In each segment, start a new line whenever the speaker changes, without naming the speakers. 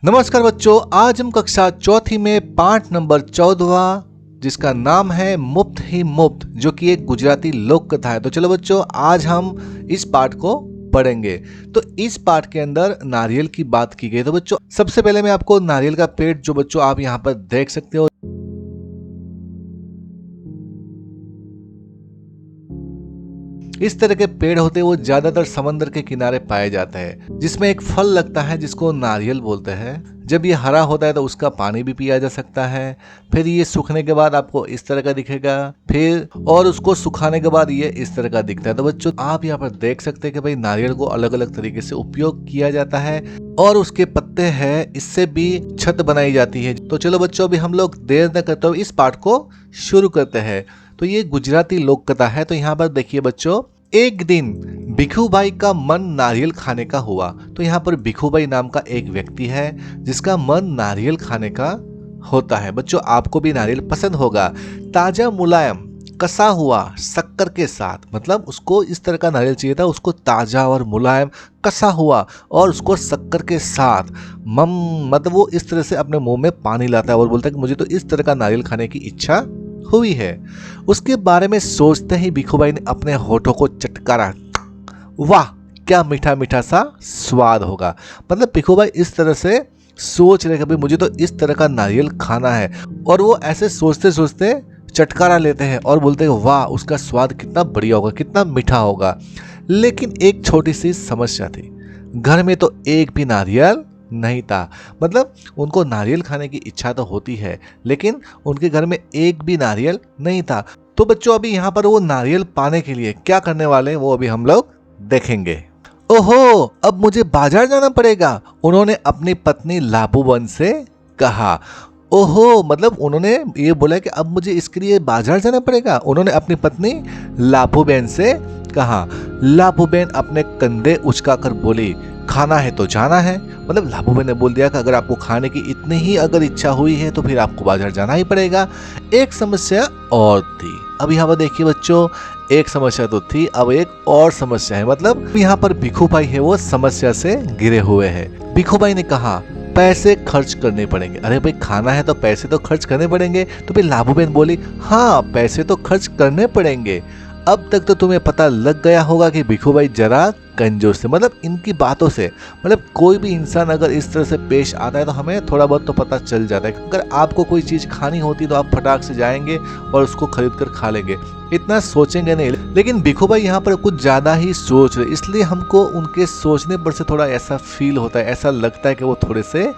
नमस्कार बच्चों, आज हम कक्षा चौथी में पाठ नंबर 14 जिसका नाम है मुफ्त ही मुफ्त, जो कि एक गुजराती लोक कथा है। तो चलो बच्चों, आज हम इस पाठ को पढ़ेंगे। तो इस पाठ के अंदर नारियल की बात की गई। तो बच्चों, सबसे पहले मैं आपको नारियल का पेड़ जो बच्चों आप यहाँ पर देख सकते हो, इस तरह के पेड़ होते हैं वो ज्यादातर समंदर के किनारे पाए जाते हैं, जिसमें एक फल लगता है जिसको नारियल बोलते हैं। जब ये हरा होता है तो उसका पानी भी पिया जा सकता है। फिर ये सूखने के बाद आपको इस तरह का दिखेगा, फिर और उसको सुखाने के बाद ये इस तरह का दिखता है। तो बच्चों, आप यहाँ पर देख सकते हैं कि भाई नारियल को अलग अलग तरीके से उपयोग किया जाता है और उसके पत्ते हैं, इससे भी छत बनाई जाती है। तो चलो बच्चों, अभी हम लोग देर न करते हुए इस पाठ को शुरू करते हैं। तो ये गुजराती लोक कथा है। तो यहाँ पर देखिए बच्चों, एक दिन भिखूभाई का मन नारियल खाने का हुआ। तो यहाँ पर भिखूभाई नाम का एक व्यक्ति है जिसका मन नारियल खाने का होता है। बच्चों, आपको भी नारियल पसंद होगा। ताजा मुलायम कसा हुआ शक्कर के साथ, मतलब उसको इस तरह का नारियल चाहिए था, उसको ताजा और मुलायम कसा हुआ और उसको शक्कर के साथ मतलब वो इस तरह से अपने मुंह में पानी लाता है और बोलता है कि मुझे तो इस तरह का नारियल खाने की इच्छा हुई है। उसके बारे में सोचते ही भिखूभाई ने अपने होठों को चटकारा। वाह, क्या मीठा मीठा सा स्वाद होगा। मतलब भिखूभाई इस तरह से सोच रहे कि मुझे तो इस तरह का नारियल खाना है, और वो ऐसे सोचते सोचते चटकारा लेते हैं और बोलते हैं वाह, उसका स्वाद कितना बढ़िया होगा, कितना मीठा होगा। लेकिन एक छोटी सी समस्या थी, घर में तो एक भी नारियल नहीं था। मतलब उनको नारियल खाने की इच्छा तो होती है, लेकिन उनके घर में एक भी नारियल नहीं था। तो बच्चों, अभी यहाँ पर वो नारियल पाने के लिए क्या करने वाले वो अभी हम लोग देखेंगे। ओहो, अब मुझे बाजार जाना पड़ेगा, उन्होंने अपनी पत्नी लाबूबन से कहा। ओहो, मतलब उन्होंने ये बोला कि अब मुझे इसके लिए बाजार जाना पड़ेगा। उन्होंने अपनी पत्नी लाबूबेन से कहा। लाबूबेन अपने कंधे उचकाकर बोली, खाना है तो जाना है। मतलब लाबूबेन ने बोल दिया कि अगर आपको खाने की इतनी ही अगर इच्छा हुई है तो फिर आपको बाजार जाना ही पड़ेगा। एक समस्या और थी। अब यहाँ पर देखिए बच्चों, एक समस्या तो थी, अब एक और समस्या है। मतलब यहाँ पर भिखूभाई है वो समस्या से घिरे हुए हैं। भिखूभाई ने कहा, पैसे खर्च करने पड़ेंगे। अरे भाई, खाना है तो पैसे तो खर्च करने पड़ेंगे। तो फिर लाबूबेन बोली, हाँ पैसे तो खर्च करने पड़ेंगे। अब तक तो तुम्हें पता लग गया होगा कि भिखूभाई जरा कंजूस थे। मतलब इनकी बातों से, मतलब कोई भी इंसान अगर इस तरह से पेश आता है तो हमें थोड़ा बहुत तो पता चल जाता है। अगर आपको कोई चीज़ खानी होती तो आप फटाक से जाएंगे और उसको खरीद कर खा लेंगे, इतना सोचेंगे नहीं। लेकिन भिखूभाई यहाँ पर कुछ ज़्यादा ही सोच रहे, इसलिए हमको उनके सोचने पर से थोड़ा ऐसा फील होता है, ऐसा लगता है कि वो थोड़े से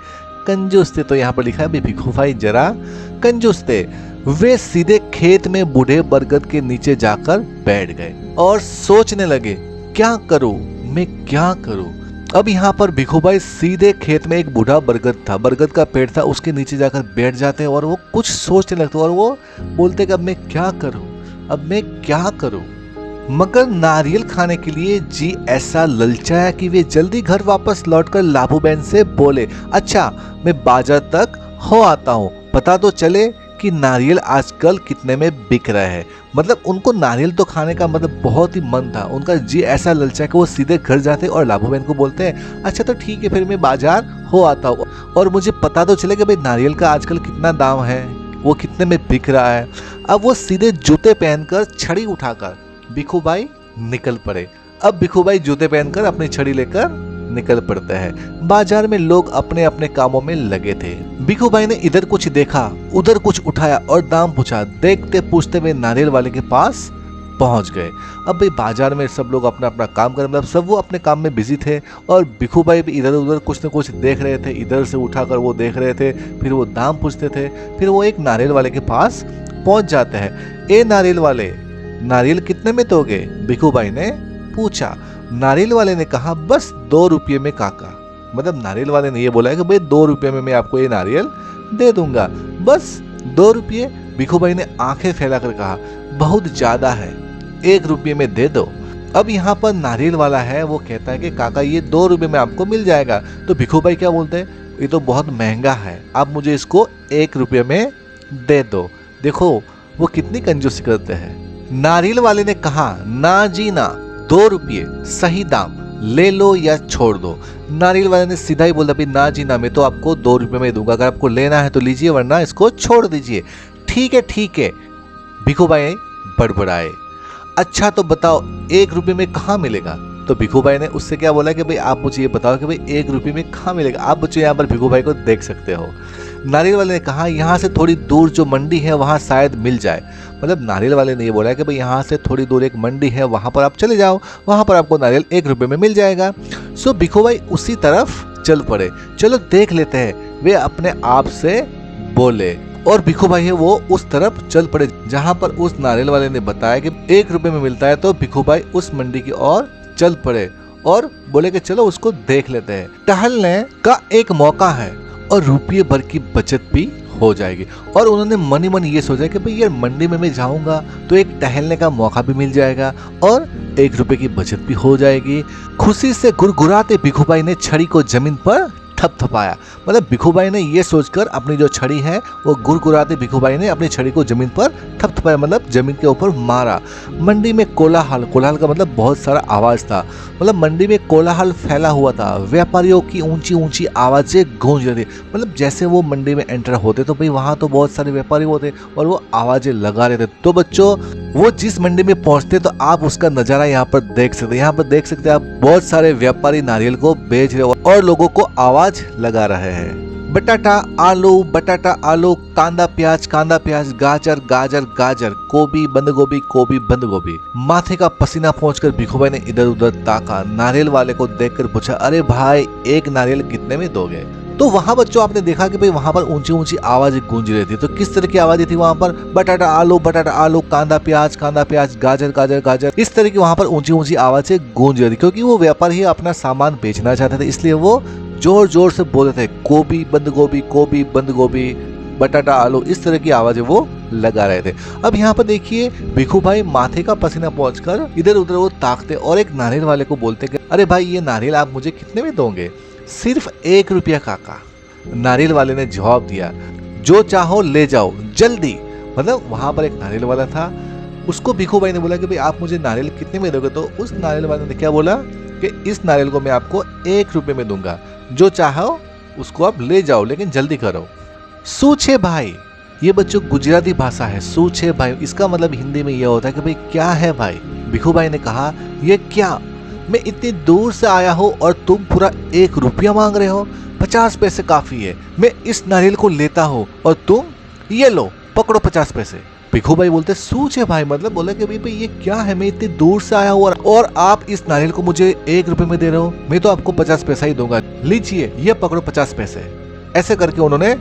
कंजूस थे। तो यहाँ पर लिखा है भिखूभाई जरा कंजूस थे। वे सीधे खेत में बूढ़े बरगद के नीचे जाकर बैठ गए और सोचने लगे, क्या करूं, मैं क्या करूं। अब यहाँ पर भिखूभाई सीधे खेत में एक बूढ़ा बरगद था, बरगद का पेड़ था, उसके नीचे जाकर बैठ जाते और वो कुछ सोचने लगते और वो बोलते कि अब मैं क्या करूं, अब मैं क्या करूं। मगर नारियल खाने के लिए जी ऐसा ललचाया कि वे जल्दी घर वापस लौटकर लाबूबेन से बोले, अच्छा मैं बाजार तक हो आता हूँ, पता तो चले कि नारियल आजकल कितने में बिक रहा है। मतलब उनको नारियल तो खाने का मतलब बहुत ही मन था, उनका जी ऐसा ललचा कि वो सीधे घर जाते और लाबूबेन को बोलते हैं, अच्छा तो ठीक है फिर मैं बाजार हो आता हूँ और मुझे पता तो चले कि भाई नारियल का आजकल कितना दाम है, वो कितने में बिक रहा है। अब वो सीधे जूते पहनकर छड़ी उठाकर भिखूभाई निकल पड़े। अब भिखूभाई जूते पहनकर अपनी छड़ी लेकर निकल पड़ते हैं। बाजार में लोग अपने अपने कामों में लगे थे। भिखूभाई ने इधर कुछ देखा, उधर कुछ उठाया और दाम पूछा। देखते पूछते वे नारियल वाले के पास पहुंच गए। अब भाई बाजार में सब लोग अपना अपना काम कर, मतलब सब वो अपने काम में बिजी थे और भिखूभाई भी इधर उधर कुछ न कुछ देख रहे थे। इधर से उठाकर वो देख रहे थे, फिर वो दाम पूछते थे। फिर वो एक नारियल वाले के पास पहुंच जाते हैं। ए नारियल वाले, नारियल कितने में दोगे, भिखूभाई ने पूछा। नारियल वाले ने कहा, बस 2 रुपये में काका। मतलब नारियल वाले ने ये बोला है कि भाई 2 रुपये में मैं आपको ये नारियल दे दूंगा, बस 2 रुपये। भिखूभाई ने आंखें फैलाकर कहा, बहुत ज्यादा है, 1 रुपये में दे दो। अब यहाँ पर नारियल वाला है वो कहता है कि काका ये 2 रुपये में आपको मिल जाएगा। तो भिखूभाई क्या बोलते हैं, ये तो बहुत महंगा है, आप मुझे इसको 1 रुपये में दे दो। देखो वो कितनी कंजूसी करते हैं। नारियल वाले ने कहा, ना जी ना, 2 रुपये सही दाम, ले लो या छोड़ दो। नारियल वाले ने सीधा ही बोला, भाई ना जी ना, मैं तो आपको 2 रुपये में दूंगा, अगर आपको लेना है तो लीजिए वरना इसको छोड़ दीजिए। ठीक है, भिखू भाई बड़बड़ाए। अच्छा तो बताओ 1 रुपये में कहाँ मिलेगा? तो भिखू भाई ने उससे क्या बोला कि भाई आप मुझे ये बताओ कि भाई 1 रुपये में कहाँ मिलेगा। आप बच्चों यहाँ पर भिखू भाई को देख सकते हो। नारियल वाले ने कहा यहाँ से थोड़ी दूर जो मंडी है वहाँ शायद मिल जाए। मतलब नारियल वाले ने ये बोला कि भाई यहाँ से थोड़ी दूर एक मंडी है, वहाँ पर आप चले जाओ, वहाँ पर आपको नारियल 1 रुपये में मिल जाएगा। सो भिखू भाई उसी तरफ चल पड़े। चलो देख लेते हैं, वे अपने आप से बोले। और भिखू भाई है वो उस तरफ चल पड़े जहाँ पर उस नारियल वाले ने बताया कि 1 रुपये में मिलता है। तो भिखू भाई उस मंडी की ओर चल पड़े और बोले कि चलो उसको देख लेते हैं, टहलने का एक मौका है और रुपये भर की बचत भी हो जाएगी। और उन्होंने मन ही मन ये सोचा कि भाई यार मंडी में मैं जाऊंगा तो एक टहलने का मौका भी मिल जाएगा और 1 रुपये की बचत भी हो जाएगी। खुशी से गुरगुराते भिखू भाई ने छड़ी को जमीन पर थपथपाया। मतलब भिखू भाई ने ये सोचकर अपनी जो छड़ी है वो गुरगुराते भिखू भाई ने अपनी छड़ी को जमीन पर थपथपाया, मतलब जमीन के ऊपर मारा। मंडी में कोलाहल, कोलाहल का मतलब बहुत सारा आवाज था, मतलब मंडी में कोलाहल फैला हुआ था। व्यापारियों की ऊंची ऊंची आवाजें गूंज रही थी। मतलब जैसे वो मंडी में एंटर होते तो भाई वहां तो बहुत सारे व्यापारी होते और वो आवाजें लगा रहे थे। तो बच्चों वो जिस मंडी में पहुंचते तो आप उसका नजारा यहाँ पर देख सकते हैं। यहाँ पर देख सकते हैं आप बहुत सारे व्यापारी नारियल को बेच रहे और लोगों को आवाज लगा रहे हैं। बटाटा आलू, कांदा प्याज, गाजर गाजर गाजर, गोभी बंद गोभी। माथे का पसीना पहुंचकर भिखू भाई ने इधर उधर ताका। नारियल वाले को देखकर पूछा, अरे भाई 1 नारियल कितने में दोगे? तो वहां बच्चों आपने देखा कि भाई वहां पर ऊंची ऊंची आवाजें गूंज रही थी। तो किस तरह की आवाजें थी वहां पर? बटाटा आलू, कांदा प्याज, गाजर गाजर, इस तरह की वहां पर ऊंची ऊंची आवाजें गूंज रही थी। क्योंकि वो व्यापारी ही अपना सामान बेचना चाहते थे, इसलिए वो जोर जोर से बोल रहे थे, गोभी बंद गोभी, बटाटा आलू, इस तरह की आवाजें वो लगा रहे थे। अब यहाँ पर देखिए भिखू भाई माथे का पसीना पहुंचकर इधर उधर वो ताकते और एक नारियल वाले को बोलते कि अरे भाई ये नारियल आप मुझे कितने में दोगे? सिर्फ 1 रुपया काका। नारियल वाले ने जवाब दिया, जो चाहो ले जाओ जल्दी। मतलब वहां पर एक नारियल वाला था, उसको भिखू भाई ने बोला कि भाई आप मुझे नारियल कितने में दोगे? तो उस नारियल वाले ने क्या बोला कि इस नारियल को मैं आपको 1 रुपये में दूंगा, जो चाहो उसको आप ले जाओ लेकिन जल्दी करो। सूछे भाई, ये बच्चों गुजराती भाषा है। सूछे भाई इसका मतलब हिंदी में यह होता है कि भाई क्या है भाई? भिखू भाई ने कहा, ये क्या, मैं इतनी दूर से आया हूँ और तुम पूरा 1 रुपया मांग रहे हो? 50 पैसे काफी है, मैं इस नारियल को लेता हूँ और तुम ये लो पकड़ो 50 पैसे। भिखू भाई बोलते सूछे भाई, मतलब बोला कि भाई ये क्या है, मैं इतनी दूर से आया हूँ और आप इस नारियल को मुझे 1 रुपये में दे रहे हो, मैं तो आपको 50 पैसा ही दूंगा, लीजिए ये पकड़ो 50 पैसे। ऐसे करके उन्होंने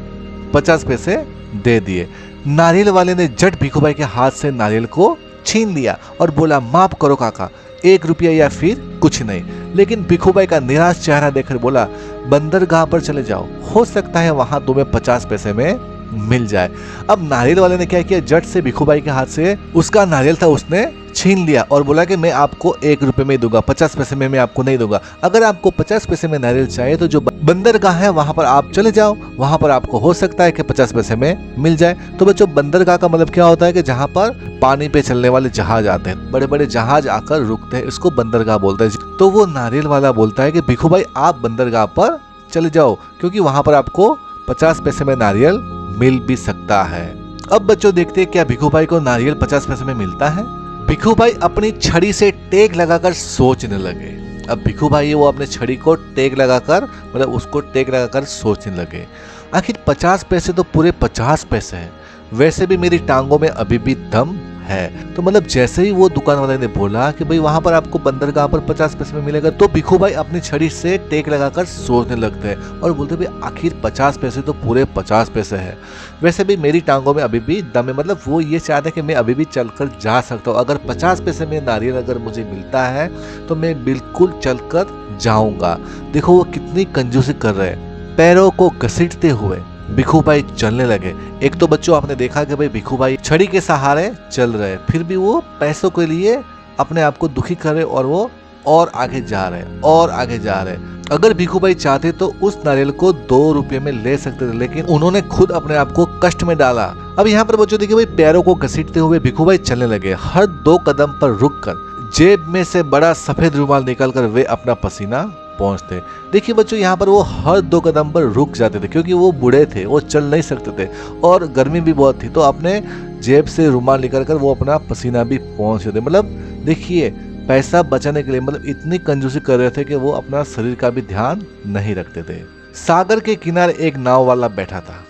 50 पैसे दे दिए। नारियल वाले ने झट भिखू भाई के हाथ से नारियल को छीन लिया और बोला, माफ करो काका, 1 रुपया या फिर कुछ नहीं। लेकिन भिखू भाई का निराश चेहरा देखकर बोला, बंदरगाह पर चले जाओ, हो सकता है वहां तुम्हें 50 पैसे में मिल जाए। अब नारियल वाले ने क्या किया, झट से भिखू भाई के हाथ से उसका नारियल था उसने छीन लिया और बोला कि मैं आपको 1 रुपये में दूंगा, 50 पैसे में मैं आपको नहीं दूंगा। अगर आपको 50 पैसे में नारियल चाहिए तो जो बंदरगाह है वहां पर आप चले जाओ, वहां पर आपको हो सकता है कि 50 पैसे में मिल जाए। तो बच्चों बंदरगाह का मतलब क्या होता है कि जहां पर पानी पे चलने वाले जहाज आते हैं, बड़े बड़े जहाज आकर रुकते हैं, इसको बंदरगाह बोलते हैं। तो वो नारियल वाला बोलता है कि भिखू भाई आप बंदरगाह पर चले जाओ, क्योंकि वहां पर आपको 50 पैसे में नारियल मिल भी सकता है। अब बच्चों देखते हैं क्या भिखू भाई को नारियल 50 पैसे में मिलता है। भिखू भाई अपनी छड़ी से टेक लगाकर सोचने लगे। अब भिखू भाई वो अपने छड़ी को टेक लगाकर, मतलब उसको टेक लगाकर सोचने लगे, आखिर 50 पैसे तो पूरे 50 पैसे हैं, वैसे भी मेरी टांगों में अभी भी दम है। तो मतलब जैसे ही वो दुकान वाले ने बोला कि भाई वहां पर आपको बंदरगाह पर 50 पैसे में मिलेगा, तो भिखू भाई अपनी छड़ी से टेक लगाकर सोचने लगते हैं और बोलते भाई आखिर 50 पैसे तो पूरे 50 पैसे है, वैसे भी मेरी टांगों में अभी भी दम है। मतलब वो ये चाहते हैं कि मैं अभी भी चलकर जा सकता हूँ, अगर 50 पैसे में नारियल अगर मुझे मिलता है तो मैं बिल्कुल चलकर जाऊंगा। देखो वो कितनी कंजूसी कर रहे हैं। पैरों को घसीटते हुए भिखू भाई चलने लगे। एक तो बच्चों आपने देखा कि भाई भिखू भाई छड़ी के सहारे चल रहे, फिर भी वो पैसों के लिए अपने आप को दुखी कर रहे और वो और आगे जा रहे। अगर भिखू भाई चाहते तो उस नारियल को 2 रुपये में ले सकते थे, लेकिन उन्होंने खुद अपने आप को कष्ट में डाला। अब यहाँ पर बच्चों देखिए भाई पैरों को घसीटते हुए भिखू भाई चलने लगे। हर 2 कदम पर रुककर जेब में से बड़ा सफेद रुमाल निकालकर वे अपना पसीना पहुंचते। देखिए बच्चों, यहाँ पर वो हर 2 कदम पर रुक जाते थे क्योंकि वो बूढ़े थे, वो चल नहीं सकते थे और गर्मी भी बहुत थी। तो अपने जेब से रुमाल निकालकर वो अपना पसीना भी पहुंचते थे। मतलब देखिए, पैसा बचाने के लिए मतलब इतनी कंजूसी कर रहे थे कि वो अपना शरीर का भी ध्यान नहीं रखते थे। सागर के किनारे एक नाव वाला बैठा था।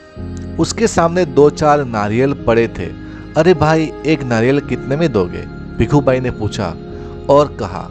उसके सामने 2-4 नारियल पड़े थे। अरे भाई, एक नारियल कितने में दोगे? भिखू भाई ने पूछा और कहा,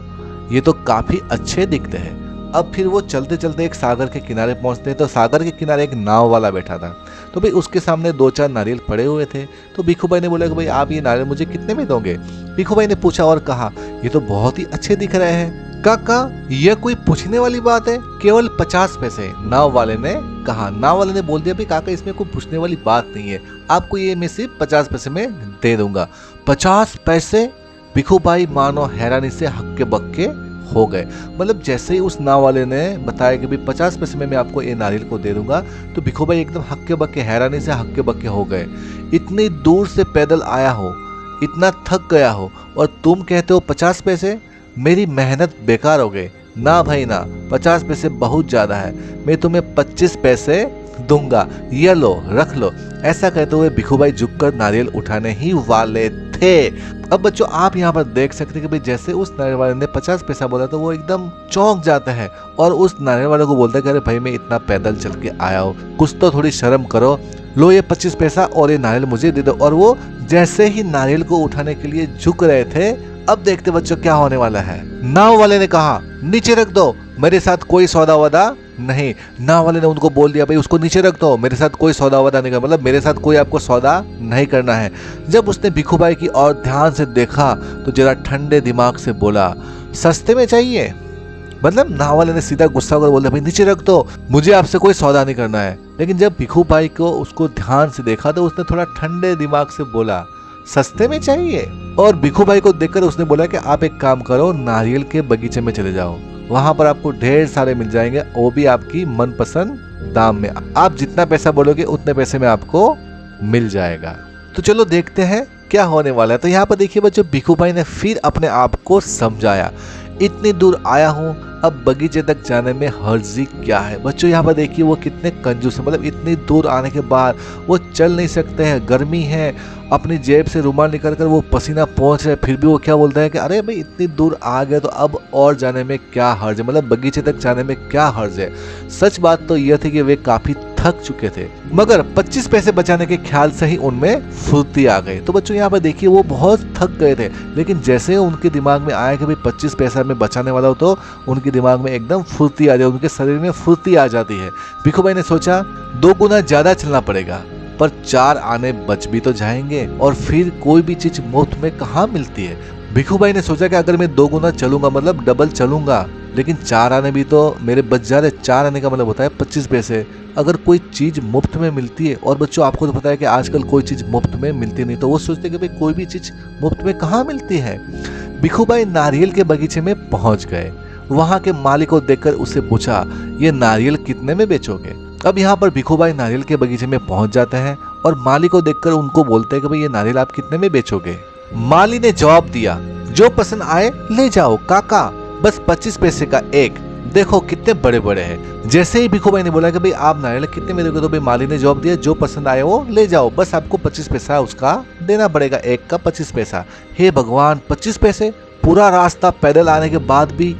ये तो काफी अच्छे दिखते हैं। अब फिर वो चलते चलते एक सागर के किनारे पहुंचते हैं। तो सागर के किनारे एक नाव वाला बैठा था। तो भाई उसके सामने 2-4 नारियल पड़े हुए थे। तो भिखू भाई ने बोला कि भाई आप ये नारियल मुझे कितने में दोगे? भिखू भाई ने पूछा और कहा, ये तो बहुत ही अच्छे दिख रहे हैं। काका, यह कोई पूछने वाली बात है? केवल 50 पैसे, नाव वाले ने कहा। नाव वाले ने बोल दिया, भाई काका इसमें कोई पूछने वाली बात नहीं है, आपको ये मैं सिर्फ 50 पैसे में दे दूंगा। 50 पैसे? भिखू भाई मानो हैरानी से हक्के बक्के हो गए। मतलब जैसे ही उस नाव वाले ने बताया कि भाई 50 पैसे में मैं आपको ये नारियल को दे दूंगा, तो भिखू भाई एकदम हक्के बक्के, हैरानी से हक्के बक्के हो गए। इतनी दूर से पैदल आया हो, इतना थक गया हो और तुम कहते हो 50 पैसे? मेरी मेहनत बेकार हो गई। ना भाई ना, 50 पैसे बहुत ज्यादा है, मैं तुम्हें 25 पैसे दूंगा, ये लो रख लो। ऐसा कहते हुए भिखू भाई झुककर नारियल उठाने ही वाले थे। अब बच्चों, आप यहाँ पर देख सकते हैं कि भाई जैसे उस नारियल वाले ने 50 पैसा बोला तो वो एकदम चौंक जाता है और उस नारियल वाले को बोलता है कि अरे भाई मैं इतना पैदल चल के आया हूँ, कुछ तो थोड़ी शर्म करो, लो ये 25 पैसा और ये नारियल मुझे दे दो। और वो जैसे ही नारियल को उठाने के लिए झुक रहे थे, अब देखते बच्चों क्या होने वाला है। नाव वाले ने कहा, नीचे रख दो, मेरे साथ कोई सौदा वदा नहीं। नाव वाले ने उनको बोल दिया, भाई उसको नीचे रख दो, मेरे साथ कोई सौदा वदा नहीं करना, मतलब मेरे साथ कोई आपको सौदा नहीं करना है। जब उसने भिखू भाई की ओर ध्यान से देखा तो जरा ठंडे दिमाग से बोला, सस्ते में चाहिए? मतलब नाव वाले ने सीधा गुस्सा कर बोला, भाई नीचे रख दो, मुझे आपसे कोई सौदा नहीं करना है। लेकिन जब भिखू भाई को उसको ध्यान से देखा तो उसने थोड़ा ठंडे दिमाग से बोला, सस्ते में चाहिए? और भिखू भाई को देखकर उसने बोला कि आप एक काम करो, नारियल के बगीचे में चले जाओ, वहां पर आपको ढेर सारे मिल जाएंगे, वो भी आपकी मनपसंद दाम में। आप जितना पैसा बोलोगे उतने पैसे में आपको मिल जाएगा। तो चलो देखते हैं क्या होने वाला है। तो यहाँ पर देखिए बच्चों, भिखू भाई ने फिर अपने आप को समझाया, इतनी दूर आया हूँ, अब बगीचे तक जाने में हर्जी क्या है। बच्चों यहाँ पर देखिए वो कितने कंजूस है, मतलब इतनी दूर आने के बाद वो चल नहीं सकते हैं, गर्मी है, अपनी जेब से रुमाल निकाल कर वो पसीना पहुंच रहा है, फिर भी वो क्या बोलता है कि अरे भाई इतनी दूर आ गए तो अब और जाने में क्या हर्ज है, मतलब बगीचे तक जाने में क्या हर्ज है। सच बात तो यह थी कि वे काफी थक चुके थे, मगर 25 पैसे बचाने के ख्याल से ही उनमें फुर्ती आ गई। तो बच्चों यहाँ पर देखिए वो बहुत थक गए थे, लेकिन जैसे उनके दिमाग में आया कि भाई 25 पैसा में बचाने वाला हो, तो उनके दिमाग में एकदम फुर्ती आ जाती, उनके शरीर में फुर्ती आ जाती है। भिखू भाई ने सोचा 2 गुना ज्यादा चलना पड़ेगा, पर 4 आने बच भी तो जाएंगे और फिर कोई भी चीज मुफ्त में कहाँ मिलती है। भिखू भाई ने सोचा कि अगर मैं 2 गुना चलूंगा, मतलब डबल चलूंगा, लेकिन 4 आने भी तो मेरे बच जा रहे। 4 आने का मतलब होता है 25 पैसे। अगर कोई चीज मुफ्त में मिलती है, और बच्चों आपको तो पता है कि आजकल कोई चीज मुफ्त में मिलती नहीं, तो वो सोचते कि भाई कोई भी चीज मुफ्त में कहाँ मिलती है। भिखू भाई नारियल के बगीचे में पहुंच गए। वहां के मालिक को देखकर उसे पूछा, ये नारियल कितने में बेचोगे? अब यहाँ पर भिखू भाई नारियल के बगीचे में पहुंच जाते हैं और माली को देखकर उनको बोलते हैं कि भाई ये नारियल आप कितने में बेचोगे? माली ने जवाब दिया, जो पसंद आए ले जाओ काका, बस 25 पैसे का एक, देखो कितने बड़े बड़े हैं। जैसे ही भिखू भाई ने बोला कि भाई आप नारियल कितने में दोगे, तो भाई माली ने जवाब दिया, जो पसंद आए वो ले जाओ, बस आपको 25 पैसा उसका देना पड़ेगा, एक का 25 पैसा। हे भगवान, 25 पैसे? पूरा रास्ता पैदल आने के बाद भी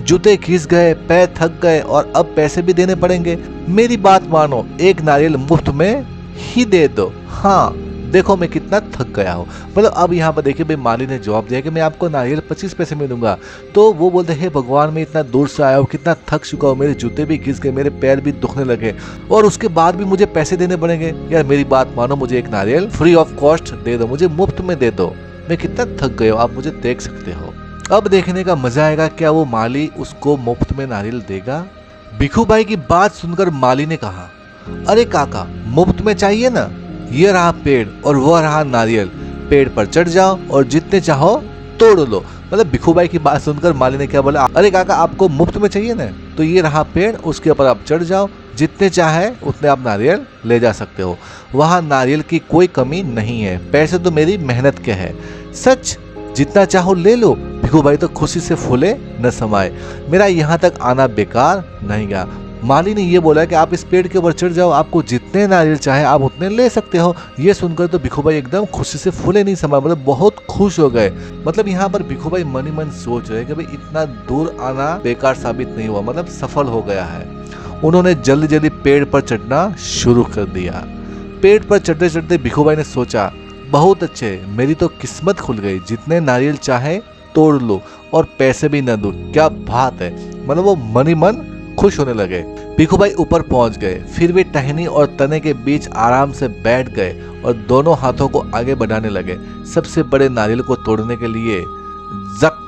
जूते घिस गए, पैर थक गए और अब पैसे भी देने पड़ेंगे। मेरी बात मानो, एक नारियल मुफ्त में ही दे दो। हाँ देखो मैं कितना थक गया हूँ। मतलब अब यहाँ पर देखिए भाई माली ने जवाब दिया कि मैं आपको नारियल 25 पैसे में दूंगा। तो वो बोलते हैं भगवान, मैं इतना दूर से आया हूँ, कितना थक चुका हूँ, मेरे जूते भी घिस गए, मेरे पैर भी दुखने लगे और उसके बाद भी मुझे पैसे देने पड़ेंगे। यार मेरी बात मानो, मुझे एक नारियल फ्री ऑफ कॉस्ट दे दो, मुझे मुफ्त में दे दो, मैं कितना थक गया हूँ, आप मुझे देख सकते हो। अब देखने का मजा आएगा, क्या वो माली उसको मुफ्त में नारियल देगा। भिखू भाई की बात सुनकर माली ने कहा, अरे काका मुफ्त में चाहिए ना, ये रहा पेड़ और वो रहा नारियल, पेड़ पर चढ़ जाओ और जितने चाहो तोड़ लो। मतलब भिखू भाई की बात सुनकर माली ने क्या बोला, अरे काका आपको मुफ्त में चाहिए ना, तो ये रहा पेड़, उसके ऊपर आप चढ़ जाओ, जितने चाहे उतने आप नारियल ले जा सकते हो, वहाँ नारियल की कोई कमी नहीं है, पैसे तो मेरी मेहनत के हैं, सच जितना चाहो ले लो। भिखू भाई तो खुशी से फूले न समाये, मेरा यहाँ तक आना बेकार नहीं गया। माली ने ये बोला कि आप इस पेड़ के ऊपर चढ़ जाओ, आपको जितने नारियल चाहे आप उतने ले सकते हो। ये सुनकर तो भिखू भाई एकदम खुशी से फूले नहीं समाये, मतलब बहुत खुश हो गए। मतलब यहाँ पर भिखू भाई मन ही मन सोच रहे कि भाई इतना दूर आना बेकार साबित नहीं हुआ, मतलब सफल हो गया है। उन्होंने जल्दी जल्दी पेड़ पर चढ़ना शुरू कर दिया। पेड़ पर चढ़ते चढ़ते भिखू भाई ने सोचा, बहुत अच्छे, मेरी तो किस्मत खुल गई, जितने नारियल चाहे तोड़ लो और पैसे भी न दो, क्या बात है। मतलब वो मन ही मन खुश होने लगे। भिखू भाई ऊपर पहुंच गए, फिर भी टहनी और तने के बीच आराम से बैठ गए और दोनों हाथों को आगे बढ़ाने लगे। सबसे बड़े नारियल को तोड़ने के लिए जक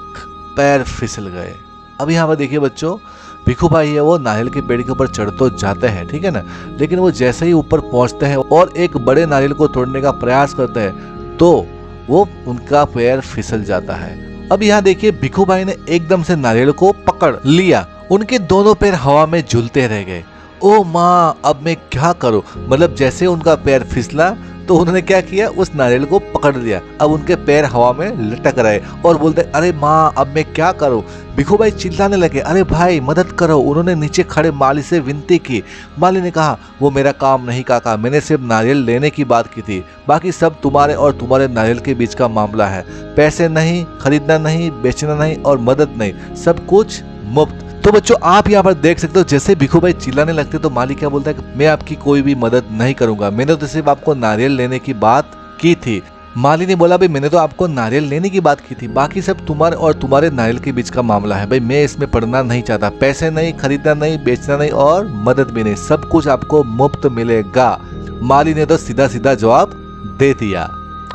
पैर फिसल गए। अब यहाँ पर देखिए बच्चों, भिखू भाई है वो नारियल के पेड़ के ऊपर चढ़ तो जाते हैं, ठीक है ना, लेकिन वो जैसे ही ऊपर पहुंचते हैं और एक बड़े नारियल को तोड़ने का प्रयास करते हैं तो वो उनका पैर फिसल जाता है। अब यहाँ देखिए भिखू भाई ने एकदम से नारियल को पकड़ लिया, उनके दोनों पैर हवा में झूलते रह गए। ओ माँ, अब मैं क्या करूं। मतलब जैसे उनका पैर फिसला तो उन्होंने क्या किया, उस नारियल को पकड़ लिया। अब उनके पैर हवा में लटक रहे और बोलते, अरे माँ अब मैं क्या करूं। भिखू भाई चिल्लाने लगे, अरे भाई मदद करो। उन्होंने नीचे खड़े माली से विनती की। माली ने कहा, वो मेरा काम नहीं काका, मैंने सिर्फ नारियल लेने की बात की थी, बाकी सब तुम्हारे और तुम्हारे नारियल के बीच का मामला है। पैसे नहीं, खरीदना नहीं, बेचना नहीं और मदद नहीं, सब कुछ मुफ्त। तो बच्चों आप यहाँ पर देख सकते हो, जैसे भिखू भाई चिल्लाने लगते तो माली क्या बोलता है कि मैं आपकी कोई भी मदद नहीं करूंगा, मैंने तो सिर्फ आपको नारियल लेने की बात की थी। माली ने बोला, भाई मैंने तो आपको नारियल लेने की बात की थी, बाकी सब तुम्हारे और तुम्हारे नारियल के बीच का मामला है। भाई मैं इसमें पढ़ना नहीं चाहता, पैसे नहीं, खरीदना नहीं, बेचना नहीं और मदद भी नहीं, सब कुछ आपको मुफ्त मिलेगा। माली ने तो सीधा सीधा जवाब दे दिया।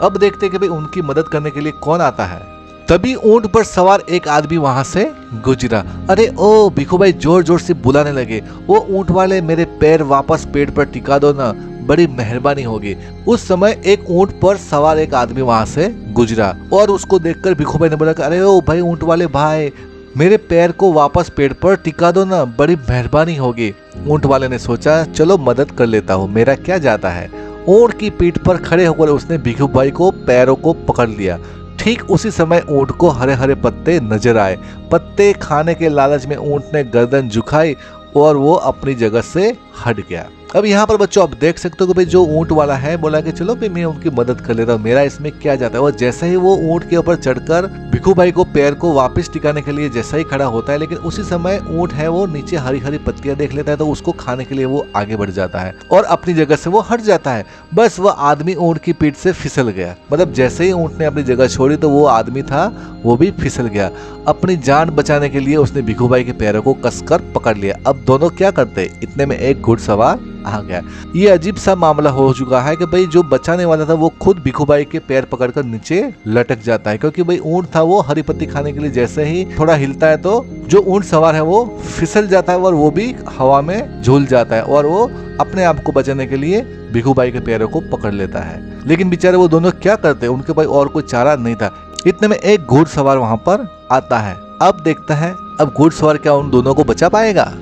अब देखते हैं कि भाई उनकी मदद करने के लिए कौन आता है। तभी ऊंट पर सवार एक आदमी वहां से गुजरा। अरे ओ, भिखू भाई जोर जोर से बुलाने लगे, ओ ऊंट वाले, मेरे पैर वापस पेड़ पर टिका दो ना, बड़ी मेहरबानी होगी। उस समय एक ऊंट पर सवार एक आदमी वहां से गुजरा और उसको देखकर भिखू भाई ने बोला, अरे ओ भाई ऊंट वाले भाई, मेरे पैर को वापस पेड़ पर टिका दो ना, बड़ी मेहरबानी होगी। ऊंट वाले ने सोचा, चलो मदद कर लेता हूँ, मेरा क्या जाता है। ऊंट की पीठ पर खड़े होकर उसने भिखू भाई को पैरों को पकड़ लिया। ठीक उसी समय ऊंट को हरे हरे पत्ते नजर आए। पत्ते खाने के लालच में ऊंट ने गर्दन झुकाई और वो अपनी जगह से हट गया। अब यहाँ पर बच्चों आप देख सकते हो कि भाई जो ऊंट वाला है बोला कि चलो भाई मैं उनकी मदद कर लेता हूँ, मेरा इसमें क्या जाता है। और जैसे ही वो ऊंट के ऊपर चढ़कर भिखू भाई को पैर को वापस टिकाने के लिए जैसा ही खड़ा होता है, लेकिन उसी समय ऊंट है वो नीचे हरी हरी पत्तियां देख लेता है तो उसको खाने के लिए वो आगे बढ़ जाता है और अपनी जगह से वो हट जाता है। बस वह आदमी ऊंट की पीठ से फिसल गया। मतलब जैसे ही ऊंट ने अपनी जगह छोड़ी तो वो आदमी था वो भी फिसल गया। अपनी जान बचाने के लिए उसने भिखू भाई के पैरों को कसकर पकड़ लिया। अब दोनों क्या करते, इतने में एक घुड़सवार आ गया। ये अजीब सा मामला हो चुका है कि भाई जो बचाने वाला था वो खुद भिखू भाई के पैर पकड़कर नीचे लटक जाता है, क्योंकि भाई ऊंट था वो हरी पत्ती खाने के लिए जैसे ही थोड़ा हिलता है तो जो ऊंट सवार है वो फिसल जाता है और वो भी हवा में झूल जाता है और वो अपने आप को बचाने के लिए भिखू भाई के पैरों को पकड़ लेता है। लेकिन बेचारे वो दोनों क्या करते, उनके पास और कोई चारा नहीं था। इतने में एक घुड़सवार वहां पर आता है। अब देखता है अब घुड़सवार क्या उन दोनों को बचा पाएगा।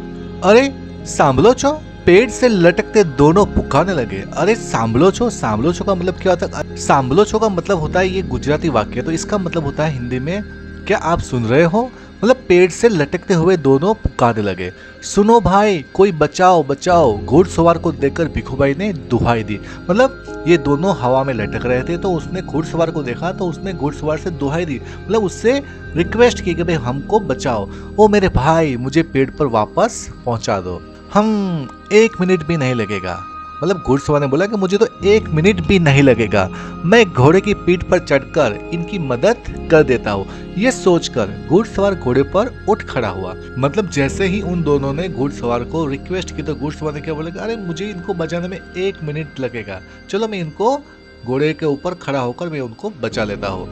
अरे सांभलो छो, पेड़ से लटकते दोनों पुकारने लगे। अरे सांभलो छो का मतलब क्या होता है? सांभलो छो का मतलब होता है, ये गुजराती वाक्य, तो इसका मतलब होता है हिंदी में क्या आप सुन रहे हो। मतलब पेड़ से लटकते हुए दोनों पुकारने लगे, सुनो भाई कोई बचाओ बचाओ। घुड़सवार को देखकर भिखू भाई ने दुहाई दी। मतलब ये दोनों हवा में लटक रहे थे तो उसने घुड़सवार को देखा तो उसने घुड़सवार से दुहाई दी, मतलब उससे रिक्वेस्ट की कि भाई हमको बचाओ, ओ मेरे भाई मुझे पेड़ पर वापस पहुंचा दो, हम 1 मिनट भी नहीं लगेगा। मतलब घुड़सवार ने बोला कि मुझे तो 1 मिनट भी नहीं लगेगा, मैं घोड़े की पीठ पर चढ़कर इनकी मदद कर देता हूँ। ये सोचकर घुड़सवार घोड़े पर उठ खड़ा हुआ। मतलब जैसे ही उन दोनों ने घुड़सवार को रिक्वेस्ट की तो घुड़सवार ने क्या बोला, अरे मुझे इनको बचाने में 1 मिनट लगेगा, चलो मैं इनको घोड़े के ऊपर खड़ा होकर मैं उनको बचा लेता हूँ।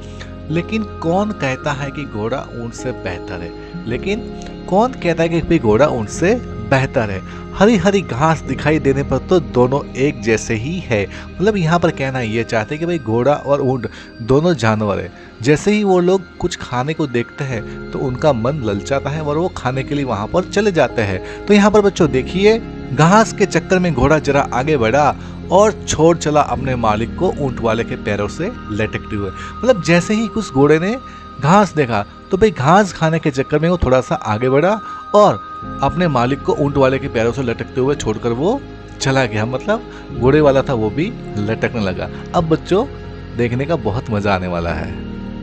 लेकिन कौन कहता है कि घोड़ा ऊंट से बेहतर है, लेकिन कौन कहता है कि घोड़ा ऊंट से बेहतर है। हरी हरी घास दिखाई देने पर तो दोनों एक जैसे ही है। मतलब यहाँ पर कहना ये चाहते हैं कि भाई घोड़ा और ऊंट दोनों जानवर है। जैसे ही वो लोग कुछ खाने को देखते हैं तो उनका मन ललचाता है और वो खाने के लिए वहां पर चले जाते हैं। तो यहाँ पर बच्चों देखिए, घास के चक्कर में घोड़ा जरा आगे बढ़ा और छोड़ चला अपने मालिक को ऊंट वाले के पैरों से लटकते हुए। मतलब जैसे ही उस घोड़े ने घास देखा तो भाई घास खाने के चक्कर में वो थोड़ा सा आगे बढ़ा और अपने मालिक को ऊंट वाले के पैरों से लटकते हुए छोड़कर वो चला गया। मतलब घोड़े वाला था वो भी लटकने लगा। अब बच्चों देखने का बहुत मजा आने वाला है।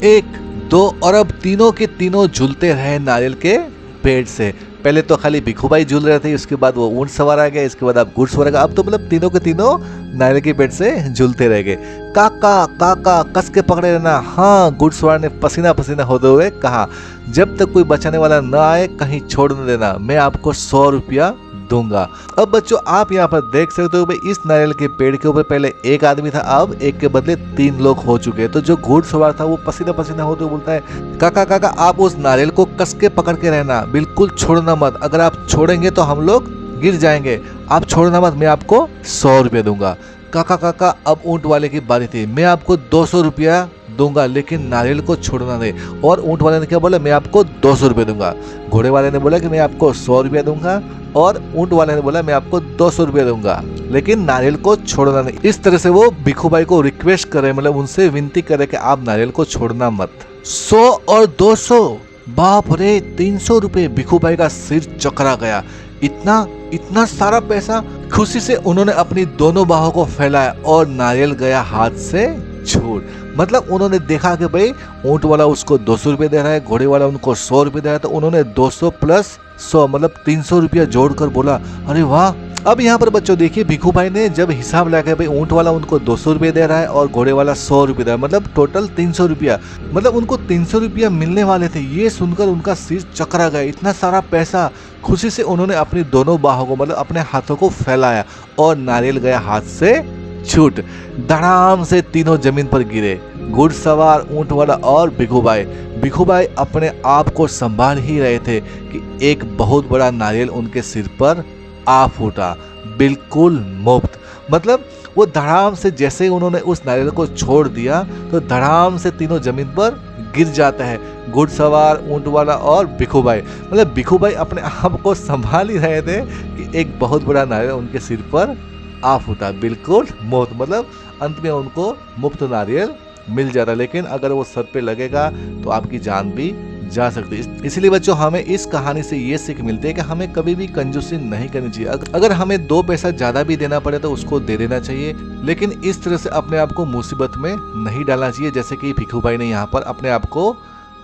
1, 2 और अब तीनों के तीनों झूलते रहे नारियल के पेड़ से। पहले तो खाली भिखू भाई झूल रहे थे, उसके बाद वो ऊंट सवार आ गया, इसके बाद अब घुड़सवार आ गया। अब तो मतलब तीनों के तीनों नारियल के पेड़ से झूलते रह गए। काका काका कस के पकड़े रहना। हाँ, घुड़सवार ने पसीना पसीना होते हुए कहा, जब तक कोई बचाने वाला न आए कहीं छोड़ न देना, मैं आपको 100 रुपया दूंगा। अब बच्चों आप यहाँ पर देख सकते हो भाई इस नारियल के पेड़ के ऊपर पहले एक आदमी था, अब एक के बदले 3 लोग हो चुके हैं। तो जो घुड़सवार था वो पसीना पसीना होते हुए बोलता है, काका काका आप उस नारियल को कस के पकड़ के रहना, बिल्कुल छोड़ना मत, अगर आप छोड़ेंगे तो हम लोग गिर जाएंगे, आप छोड़ना मत, मैं आपको 100 रुपया दूंगा। काका काका अब ऊंट वाले की बारी थी, मैं आपको 200 रुपया दूंगा लेकिन नारियल को छोड़ना नहीं। और ऊंट वाले ने क्या बोला, मैं आपको 200 रुपये दूंगा। घोड़े वाले ने बोला कि मैं आपको 100 रुपया दूंगा और ऊंट वाले ने बोला मैं आपको 200 रुपया दूंगा लेकिन नारियल को छोड़ना नहीं। इस तरह से वो भिखू भाई को रिक्वेस्ट करे, मतलब उनसे विनती करे कि आप नारियल को छोड़ना मत। 100 और 200, बाप रे 300 रुपये। भिखू भाई का सिर चकरा गया। इतना इतना सारा पैसा। खुशी से उन्होंने अपनी दोनों बाहों को फैलाया और नारियल गया हाथ से छूट। मतलब उन्होंने देखा कि भाई ऊंट वाला उसको 200 रुपये दे रहा है, घोड़े वाला उनको 100 रुपये दे रहा है, तो उन्होंने 200 प्लस 100 मतलब 300 रुपया जोड़कर बोला, अरे वाह। अब यहाँ पर बच्चों देखिए भिखू भाई ने जब हिसाब लगाया भाई ऊंट वाला उनको 200 रुपये दे रहा है और घोड़े वाला 100 रुपये दे रहा है, मतलब टोटल 300 रुपया, मतलब उनको 300 रुपया मिलने वाले थे। ये सुनकर उनका सिर चकरा गया। इतना सारा पैसा। खुशी से उन्होंने अपनी दोनों बाहों को मतलब अपने हाथों को फैलाया और नारियल गया हाथ से छूट। धड़ाम से तीनों जमीन पर गिरे, घुड़सवार, ऊंट वाला और भिखू भाई। भिखू भाई अपने आप को संभाल ही रहे थे कि एक बहुत बड़ा नारियल उनके सिर पर आ फूटा, बिल्कुल मुफ्त। मतलब वो धड़ाम से जैसे ही उन्होंने उस नारियल को छोड़ दिया तो धड़ाम से तीनों जमीन पर गिर जाता है, घुड़सवार, ऊंट वाला और भिखू भाई। मतलब भिखू भाई अपने आप को संभाल ही रहे थे कि एक बहुत बड़ा नारियल उनके सिर पर आ फूटा, बिल्कुल मुफ्त। मतलब अंत में उनको मुफ्त नारियल मिल जाता, लेकिन अगर वो सर पे लगेगा तो आपकी जान भी जा सकती है। इसलिए बच्चों हमें इस कहानी से ये सीख मिलती है कि हमें कभी भी कंजूसी नहीं करनी चाहिए। अगर हमें 2 पैसा ज्यादा भी देना पड़े तो उसको दे देना चाहिए, लेकिन इस तरह से अपने आप को मुसीबत में नहीं डालना चाहिए, जैसे कि भिखू भाई ने यहाँ पर अपने आप को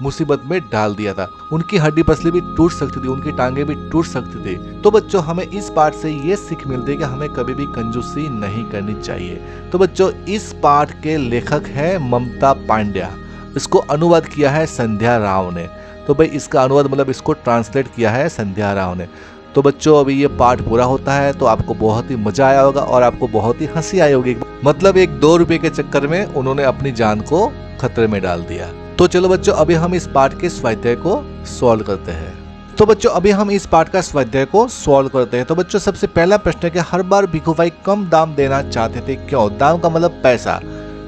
मुसीबत में डाल दिया था। उनकी हड्डी पसली भी टूट सकती थी, उनकी टांगे भी टूट सकती थी। तो बच्चों हमें इस पाठ से ये सीख मिलती है कि हमें कभी भी कंजूसी नहीं करनी चाहिए। तो बच्चों इस पाठ के लेखक है ममता पांड्या, इसको अनुवाद किया है संध्या राव ने। तो भाई इसका अनुवाद मतलब इसको ट्रांसलेट किया है संध्या राव ने। तो बच्चों अभी ये पाठ पूरा होता है तो आपको बहुत ही मजा आया होगा और आपको बहुत ही हंसी आई होगी। मतलब एक 2 रुपए के चक्कर में उन्होंने अपनी जान को खतरे में डाल दिया। तो चलो बच्चों अभी हम इस पाठ के स्वाध्याय को सॉल्व करते हैं। तो बच्चों अभी हम इस पाठ का स्वाध्याय को सॉल्व करते हैं। तो बच्चों सबसे पहला प्रश्न है कि हर बार भिखू भाई कम दाम देना चाहते थे, क्यों? दाम का मतलब पैसा।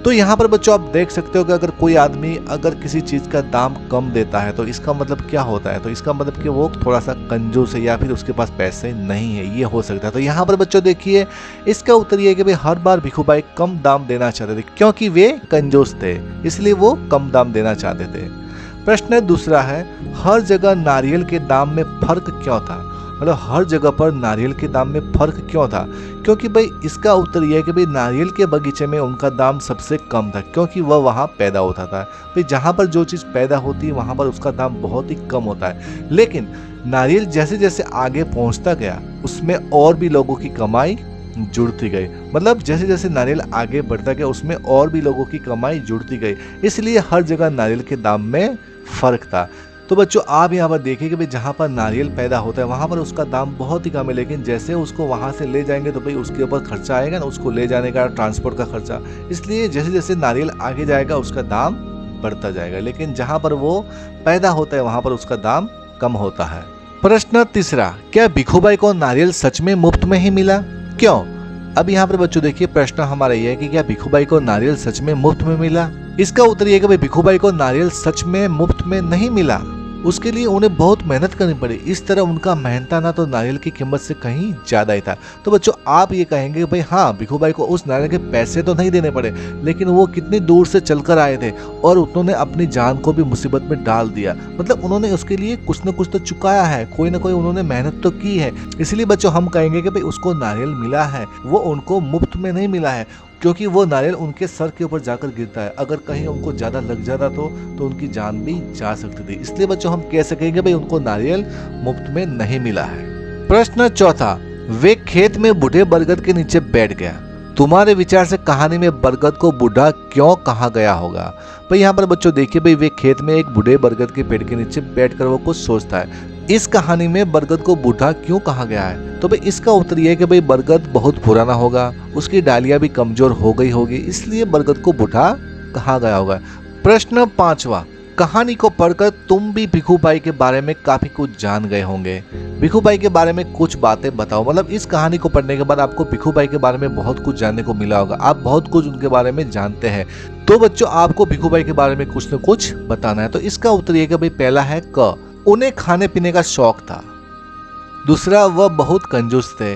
तो यहाँ पर बच्चों आप देख सकते हो कि अगर कोई आदमी अगर किसी चीज का दाम कम देता है तो इसका मतलब क्या होता है? तो इसका मतलब कि वो थोड़ा सा कंजूस है या फिर उसके पास पैसे नहीं है, ये हो सकता है। तो यहाँ पर बच्चों देखिए इसका उत्तर ये है कि भाई हर बार भिखू भाई कम दाम देना चाहते थे क्योंकि वे कंजूस थे, इसलिए वो कम दाम देना चाहते थे। प्रश्न दूसरा है हर जगह नारियल के दाम में फर्क क्यों था? मतलब हर जगह पर नारियल के दाम में फर्क क्यों था? क्योंकि भाई इसका उत्तर यह है कि भाई नारियल के बगीचे में उनका दाम सबसे कम था क्योंकि वह वहाँ पैदा होता था। भाई जहाँ पर जो चीज़ पैदा होती है वहाँ पर उसका दाम बहुत ही कम होता है, लेकिन नारियल जैसे जैसे आगे पहुँचता गया उसमें और भी लोगों की कमाई जुड़ती गई। मतलब जैसे जैसे नारियल आगे बढ़ता गया उसमें और भी लोगों की कमाई जुड़ती गई, इसलिए हर जगह नारियल के दाम में फर्क था। तो बच्चों आप यहाँ पर देखिए कि भाई जहाँ पर नारियल पैदा होता है वहाँ पर उसका दाम बहुत ही कम है, लेकिन जैसे उसको वहाँ से ले जाएंगे तो भाई उसके ऊपर खर्चा आएगा ना, उसको ले जाने का, ट्रांसपोर्ट का खर्चा। इसलिए जैसे जैसे नारियल आगे जाएगा उसका दाम बढ़ता जाएगा, लेकिन जहाँ पर वो पैदा होता है वहाँ पर उसका दाम कम होता है। प्रश्न तीसरा, क्या भिखू भाई को नारियल सच में मुफ्त में ही मिला, क्यों? अब यहाँ पर बच्चों देखिए प्रश्न हमारा यह है कि क्या भिखू भाई को नारियल सच में मुफ्त में मिला? इसका उत्तर यह है कि भाई भिखू भाई को नारियल सच में मुफ्त में नहीं मिला। उसके लिए उन्हें बहुत मेहनत करनी पड़ी। इस तरह उनका मेहनताना तो नारियल की कीमत से कहीं ज्यादा ही था। तो बच्चों आप ये कहेंगे भाई हाँ, भिखू भाई को उस नारियल के पैसे तो नहीं देने पड़े, लेकिन वो कितनी दूर से चलकर आए थे और उन्होंने अपनी जान को भी मुसीबत में डाल दिया। मतलब उन्होंने उसके लिए कुछ न कुछ तो चुकाया है, कोई ना कोई उन्होंने मेहनत तो की है। इसलिए बच्चों हम कहेंगे कि भाई उसको नारियल मिला है, वो उनको मुफ्त में नहीं मिला है, क्योंकि वो नारियल उनके सर के ऊपर जाकर गिरता है। अगर कहीं उनको ज्यादा लग जाता तो उनकी जान भी जा सकती थी। इसलिए बच्चों हम कह सकेंगे भाई उनको नारियल मुफ्त में नहीं मिला है। प्रश्न चौथा, वे खेत में बूढ़े बरगद के नीचे बैठ गया। तुम्हारे विचार से कहानी में बरगद को बूढ़ा क्यों कहा गया होगा? भाई यहाँ पर बच्चों देखिए, भाई वे खेत में एक बूढ़े बरगद के पेड़ के नीचे बैठकर वो कुछ सोचता है। इस कहानी में बरगद को बूढ़ा क्यों कहा गया है? तो भाई इसका उत्तर यह है कि भाई बरगद बहुत पुराना होगा, उसकी डालियां भी कमजोर हो गई होगी, इसलिए बरगद को बूढ़ा कहा गया होगा। प्रश्न पांचवा, कहानी को पढ़कर तुम भी भिखू भाई के बारे में काफी कुछ जान गए होंगे। भिखू भाई के बारे में कुछ बातें बताओ। मतलब इस कहानी को पढ़ने के बाद आपको भिखू भाई के बारे में बहुत कुछ जानने को मिला होगा, आप बहुत कुछ उनके बारे में जानते हैं। तो बच्चों आपको भिखू भाई के बारे में कुछ न कुछ बताना है। तो इसका उत्तर यह कि भाई पहला है क, उन्हें खाने पीने का शौक था। दूसरा, वह बहुत कंजूस थे।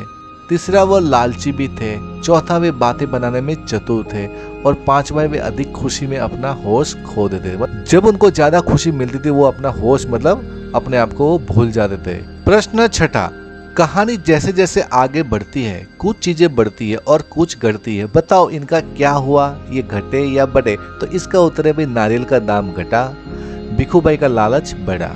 तीसरा, वह लालची भी थे। चौथा, वे बातें बनाने में चतुर थे। और पांचवा, वे अधिक खुशी में अपना होश खो देते थे। जब उनको ज्यादा खुशी मिलती थी वो अपना होश मतलब अपने आप को भूल जाते थे। प्रश्न छठा, कहानी जैसे जैसे आगे बढ़ती है कुछ चीजें बढ़ती है और कुछ घटती है, बताओ इनका क्या हुआ, ये घटे या बढ़े? तो इसका उत्तर है भाई नारियल का दाम घटा, भिखू भाई का लालच बढ़ा,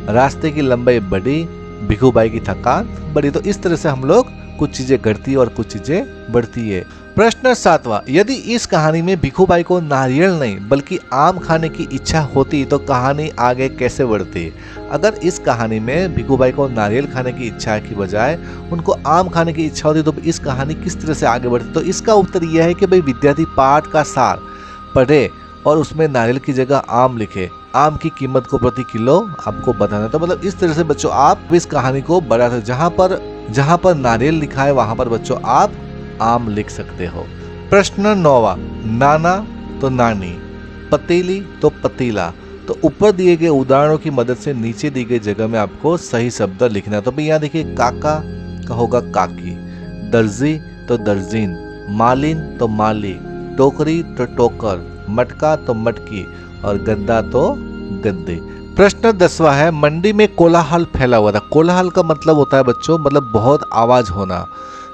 रास्ते की लंबाई बढ़ी, भिखू भाई की थकान बढ़ी। तो इस तरह से हम लोग कुछ चीजें घटती है और कुछ चीजें बढ़ती है। प्रश्न सातवां, यदि इस कहानी में भिखू भाई को नारियल नहीं बल्कि आम खाने की इच्छा होती तो कहानी आगे कैसे बढ़ती? अगर इस कहानी में भिखू भाई को नारियल खाने की इच्छा की बजाय उनको आम खाने की इच्छा होती तो इस कहानी किस तरह से आगे बढ़ती? तो इसका उत्तर यह है कि भाई विद्यार्थी पाठ का सार पढ़े और उसमें नारियल की जगह आम लिखे, आम की कीमत को प्रति किलो आपको बताना। तो मतलब इस तरह से बच्चों आप इस कहानी को बढ़ाते, जहाँ पर नारियल लिखा है वहां पर बच्चों आप आम लिख सकते हो। प्रश्न 9वां, नाना तो नानी, पतीली तो पतीला। तो ऊपर दिए गए उदाहरणों की मदद से नीचे दी गई जगह में आपको सही शब्द लिखना है। तो भाई यहाँ देखिए, काका का होगा काकी, दर्जी तो दर्जीन, मालिन तो माली, टोकरी तो टोकर, मटका तो मटकी और गद्दा तो गद्दे। प्रश्न 10वां है, मंडी में कोलाहल फैला हुआ था। कोलाहल का मतलब होता है बच्चों मतलब बहुत आवाज होना,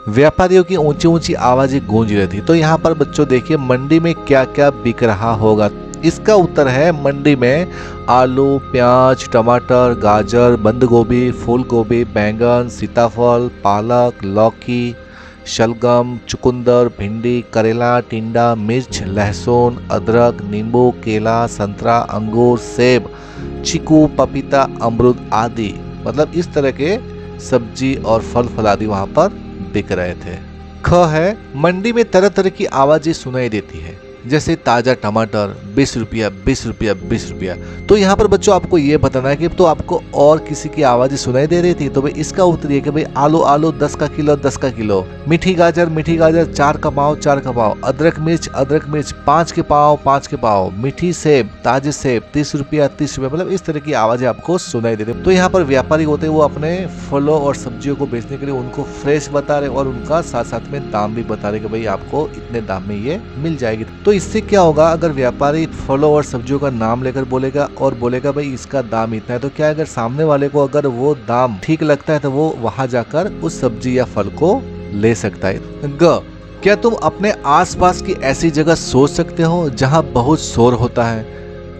व्यापारियों की ऊंची ऊंची आवाजें गूंज रही थी। तो यहाँ पर बच्चों देखिए मंडी में क्या क्या बिक रहा होगा? इसका उत्तर है मंडी में आलू, प्याज, टमाटर, गाजर, बंद गोभी, फूल गोभी, बैंगन, सीताफल, पालक, लौकी, शलगम, चुकंदर, भिंडी, करेला, टिंडा, मिर्च, लहसुन, अदरक, नींबू, केला, संतरा, अंगूर, सेब, चीकू, पपीता, अमरूद आदि। मतलब इस तरह के सब्जी और फल फलादि वहां पर बिक रहे थे। ख है, मंडी में तरह तरह की आवाजें सुनाई देती है, जैसे ताजा टमाटर 20 रुपया 20 रुपया 20 रुपया। तो यहाँ पर बच्चों आपको ये बताना है कि तो आपको और किसी की आवाजें सुनाई दे रही थी? तो भाई इसका उत्तर ये कि भाई आलू आलू 10 का किलो 10 का किलो, मीठी गाजर 4 का पाव 4 का पाव, अदरक मिर्च 5 के पाव 5 के पाव, मीठी सेब ताजे सेब 30 रुपया 30 रुपया। मतलब इस तरह की आवाजें आपको सुनाई दे रही। तो यहाँ पर व्यापारी होते हैं वो अपने फलों और सब्जियों को बेचने के लिए उनको फ्रेश बता रहे और उनका साथ साथ में दाम भी बता रहे कि भाई आपको इतने दाम में ये मिल जाएगी। तो इससे क्या होगा, अगर व्यापारी फलों और सब्जियों का नाम लेकर बोलेगा और बोलेगा भाई इसका दाम इतना है, तो क्या अगर सामने वाले को अगर वो दाम ठीक लगता है तो वो वहां जाकर उस सब्जी या फल को ले सकता है। ग, क्या तुम अपने आसपास की ऐसी जगह सोच सकते हो जहां बहुत शोर होता है?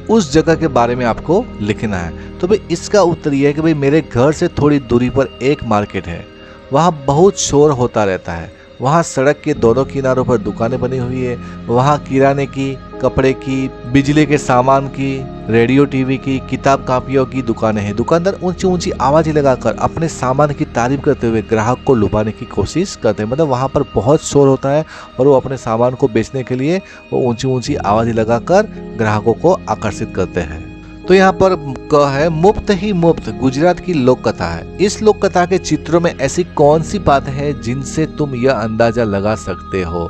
उस जगह के बारे में आपको लिखना है। तो भाई इसका उत्तर यह है कि भाई मेरे घर से थोड़ी दूरी पर एक मार्केट है, वहां बहुत शोर होता रहता है, वहाँ सड़क के दोनों किनारों पर दुकानें बनी हुई है, वहाँ किराने की, कपड़े की, बिजली के सामान की, रेडियो टीवी की, किताब कापियों की दुकानें हैं। दुकानदार ऊंची ऊंची आवाजें लगाकर अपने सामान की तारीफ करते हुए ग्राहक को लुभाने की कोशिश करते हैं। मतलब वहाँ पर बहुत शोर होता है और वो अपने सामान को बेचने के लिए वो ऊंची ऊंची आवाजें लगाकर ग्राहकों को आकर्षित करते हैं। तो यहाँ पर क है मुफ्त ही मुफ्त गुजरात की लोक कथा है। इस लोक कथा के चित्रों में ऐसी कौन सी बात है जिनसे तुम यह अंदाजा लगा सकते हो।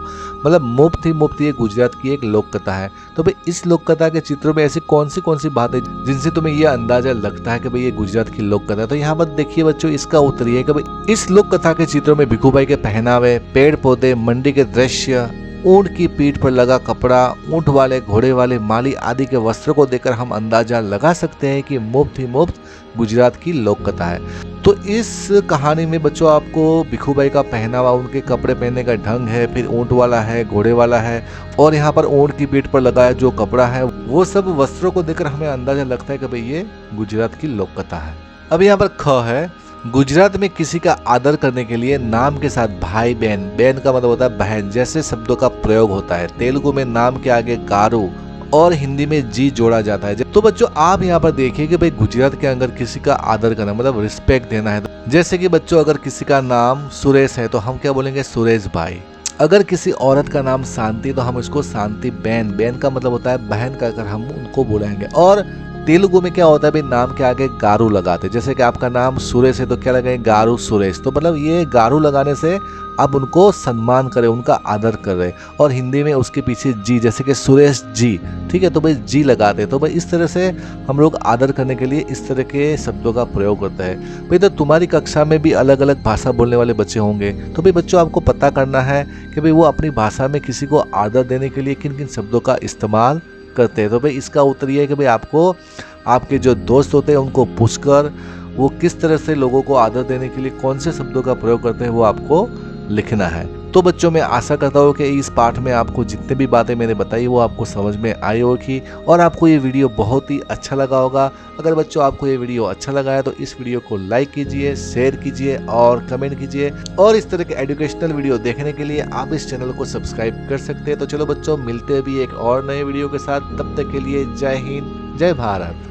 मतलब मुफ्त ही मुफ्त ये गुजरात की एक लोक कथा है। तो भाई इस लोक कथा के चित्रों में ऐसी कौन सी बात है जिनसे तुम्हें यह अंदाजा लगता है कि भाई ये गुजरात की लोक कथा है। तो यहाँ पर देखिए बच्चों, इसका उत्तर ये है कि भाई इस लोक कथा के चित्रों में भिखूभाई के पहनावे, पेड़ पौधे, मंडी के दृश्य, ऊंट की पीठ पर लगा कपड़ा, ऊंट वाले, घोड़े वाले, माली आदि के वस्त्रों को देखकर हम अंदाजा लगा सकते हैं कि मुफ्त ही मुफ्त गुजरात की लोक कथा है। तो इस कहानी में बच्चों आपको भिखूभाई का पहनावा, उनके कपड़े पहनने का ढंग है, फिर ऊंट वाला है, घोड़े वाला है, और यहाँ पर ऊंट की पीठ पर लगाया जो कपड़ा है, वो सब वस्त्रों को देखकर हमें अंदाजा लगता है कि भाई ये गुजरात की लोक कथा है। अब यहाँ पर ख है, गुजरात में किसी का आदर करने के लिए नाम के साथ भाई बहन, बहन का मतलब होता है बहन, जैसे शब्दों का प्रयोग होता है। तेलुगु में नाम के आगे गारू और हिंदी में जी जोड़ा जाता है। तो बच्चों आप यहाँ पर देखिए कि भाई गुजरात के अंदर किसी का आदर करना मतलब रिस्पेक्ट देना है। जैसे कि बच्चों अगर किसी का नाम सुरेश है तो हम क्या बोलेंगे, सुरेश भाई। अगर किसी औरत का नाम शांति तो हम उसको शांति बहन, बहन का मतलब होता है बहन का, अगर हम उनको बुलाएंगे। और तेलुगु में क्या होता है भाई, नाम के आगे गारू लगाते, जैसे कि आपका नाम सुरेश है तो क्या लगाएंगे, गारू सुरेश। तो मतलब ये गारू लगाने से आप उनको सम्मान करें, उनका आदर कर रहे। और हिंदी में उसके पीछे जी, जैसे कि सुरेश जी, ठीक है, तो भाई जी लगाते। तो भाई इस तरह से हम लोग आदर करने के लिए इस तरह के शब्दों का प्रयोग करते हैं। भाई तो तुम्हारी कक्षा में भी अलग अलग भाषा बोलने वाले बच्चे होंगे, तो भाई बच्चों आपको पता करना है कि भाई वो अपनी भाषा में किसी को आदर देने के लिए किन किन शब्दों का इस्तेमाल करते हैं। तो भाई इसका उत्तर ये है कि भाई आपको आपके जो दोस्त होते हैं उनको पूछकर वो किस तरह से लोगों को आदर देने के लिए कौन से शब्दों का प्रयोग करते हैं वो आपको लिखना है। तो बच्चों मैं आशा करता हूँ कि इस पाठ में आपको जितने भी बातें मैंने बताई वो आपको समझ में आई होगी और आपको ये वीडियो बहुत ही अच्छा लगा होगा। अगर बच्चों आपको ये वीडियो अच्छा लगा है तो इस वीडियो को लाइक कीजिए, शेयर कीजिए और कमेंट कीजिए। और इस तरह के एजुकेशनल वीडियो देखने के लिए आप इस चैनल को सब्सक्राइब कर सकते हैं। तो चलो बच्चों मिलते हैं भी एक और नए वीडियो के साथ, तब तक के लिए जय हिंद, जय भारत।